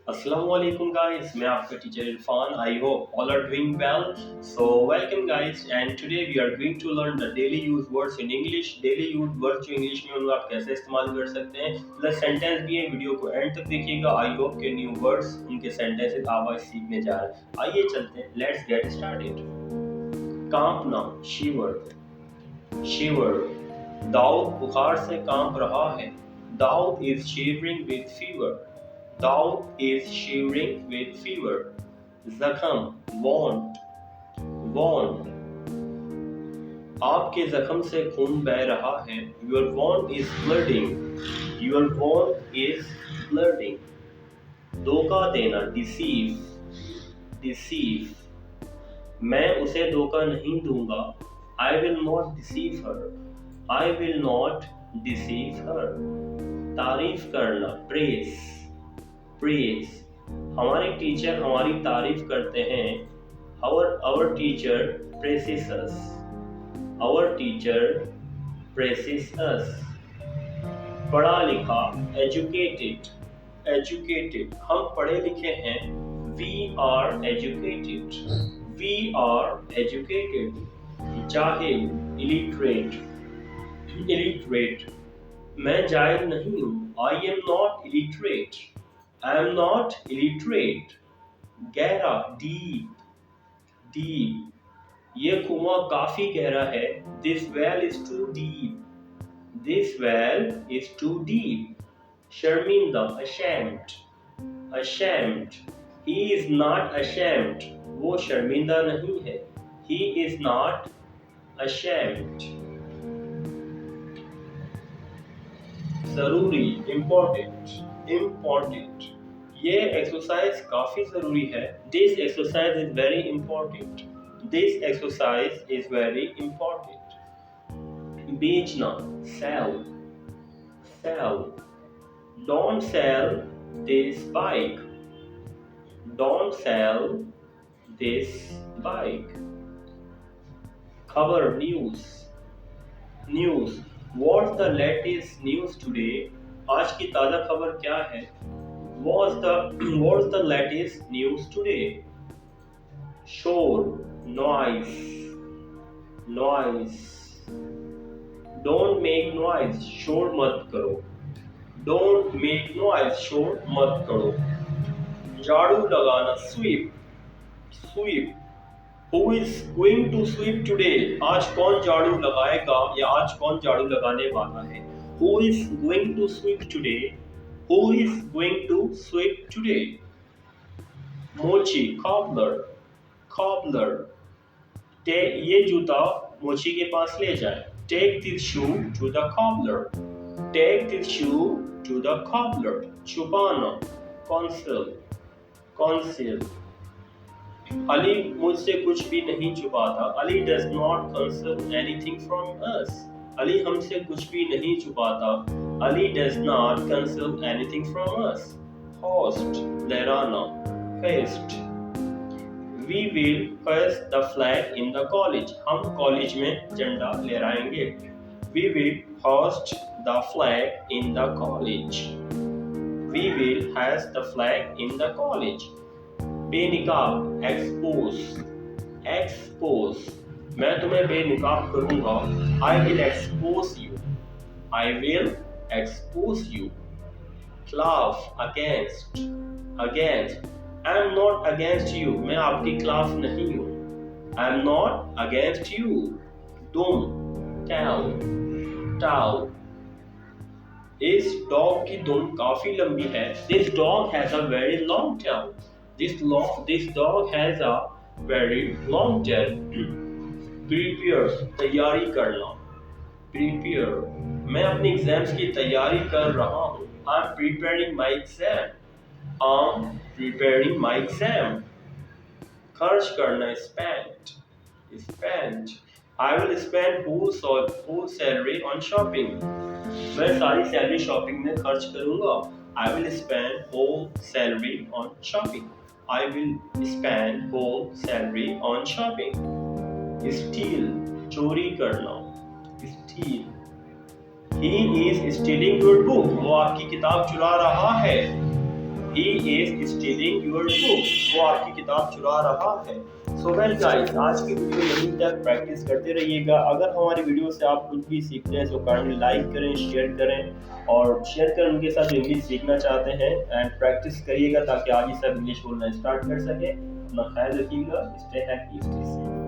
Assalamualaikum guys, मैं आपका teacher Irfan. I hope all are doing well. So welcome guys, and today we are going to learn the daily use words in English. Daily use words जो English में उनको आप कैसे इस्तेमाल कर सकते हैं, प्लस सेंटेंस भी है. वीडियो को एंड तक देखिएगा. आई होप के न्यू वर्ड्स उनके सेंटेंसेस आप आज सीखने जा रहे हैं. आइए चलते हैं. Let's get started. कांपना, शिवर. शिवर. दाऊद बुखार से कांप रहा है. Daud is shivering with fever. Daud is shivering with fever. जख्म, wound. Wound. आपके जख्म से खून बह रहा है. Your wound is blooding. Your wound is blooding. धोखा देना, deceive. Deceive. मैं उसे धोखा नहीं दूंगा. I will not deceive her. I will not deceive her. तारीफ करना, praise. Praise. हमारे टीचर हमारी तारीफ करते हैं. Our teacher praises us. Our teacher praises us. पढ़ा लिखा, educated. Educated. हम पढ़े लिखे हैं. We are educated. We are educated. जाहिल, illiterate. Illiterate. मैं जाहिल नहीं हूँ. I am not illiterate. I am not illiterate. गहरा, deep. Deep. ये कुआं काफी गहरा है. This well is too deep. This well is too deep. शर्मिंदा, ashamed. Ashamed. He is not ashamed. वो शर्मिंदा नहीं है. He is not ashamed. जरूरी, important. Important. ये एक्सरसाइज काफी जरूरी है. This exercise is very important. This exercise is very important. बेचना, sell. Sell. Don't sell this bike. Don't sell this bike. खबर, news. News. What's the latest news today? आज की ताज़ा खबर क्या है? What's the latest news today? Shore, noise. Noise. Don't make noise. शोर मत करो. Don't make noise. शोर मत करो. झाड़ू लगाना, sweep. Sweep. Who is going to sweep today? आज कौन झाड़ू लगाएगा या आज कौन झाड़ू लगाने वाला है? Who is going to sweep today? Who is going to sweep today? मोची, cobbler. Cobbler. ये जूता मोची के पास ले जाए. Take this shoe to the cobbler. Take this shoe to the cobbler. छुपाना, conceal. Conceal. अली मुझसे कुछ भी नहीं छुपाता. Ali does not conceal anything from us. Ali हमसे कुछ भी नहीं छुपाता. Ali does not conceal anything from us. Host, लहराना, hoist. We will hoist the flag in the college. हम कॉलेज में झंडा लहराएंगे. We will hoist the flag in the college. We will hoist the flag in the college. बेनिकाब, expose. Expose. मैं तुम्हें बेनिकाब करूंगा. I will expose you. I will expose you. Khilaf, against. Against. I am not against you. मैं आपके खिलाफ नहीं हूँ. I am not against you. Dum, tell. Tell. इस dog की दुम काफी लंबी है. This dog has a very long tail. This dog has a very long tail. Prepare, तैयारी करना. Prepare. मैं अपने एग्जाम्स की तैयारी कर रहा हूँ. I'm preparing my exam. I'm preparing my exam. खर्च करना, spend. Spend. I will spend whole salary on shopping. मैं सारी सैलरी शॉपिंग में खर्च करूँगा. I will spend whole salary on shopping. I will spend whole salary on shopping. Steal, चोरी करना. Steal. He is stealing your book. वो आपकी किताब चुरा रहा है. He is stealing your book. वो आपकी किताब चुरा रहा है। सो वेल गाइस, आज की वीडियो यहीं तक। प्रैक्टिस करते रहिएगा। अगर हमारी वीडियो से आप कुछ भी सीखते हैं तो काइंडली लाइक करें, शेयर करें और शेयर करें उनके साथ जो इंग्लिश सीखना चाहते हैं। एंड प्रैक्टिस करिएगा ताकि आप ही सब इंग्लिश बोलना स्टार्ट कर सकें। अपना ख्याल रखिएगा। Stay happy, stay safe.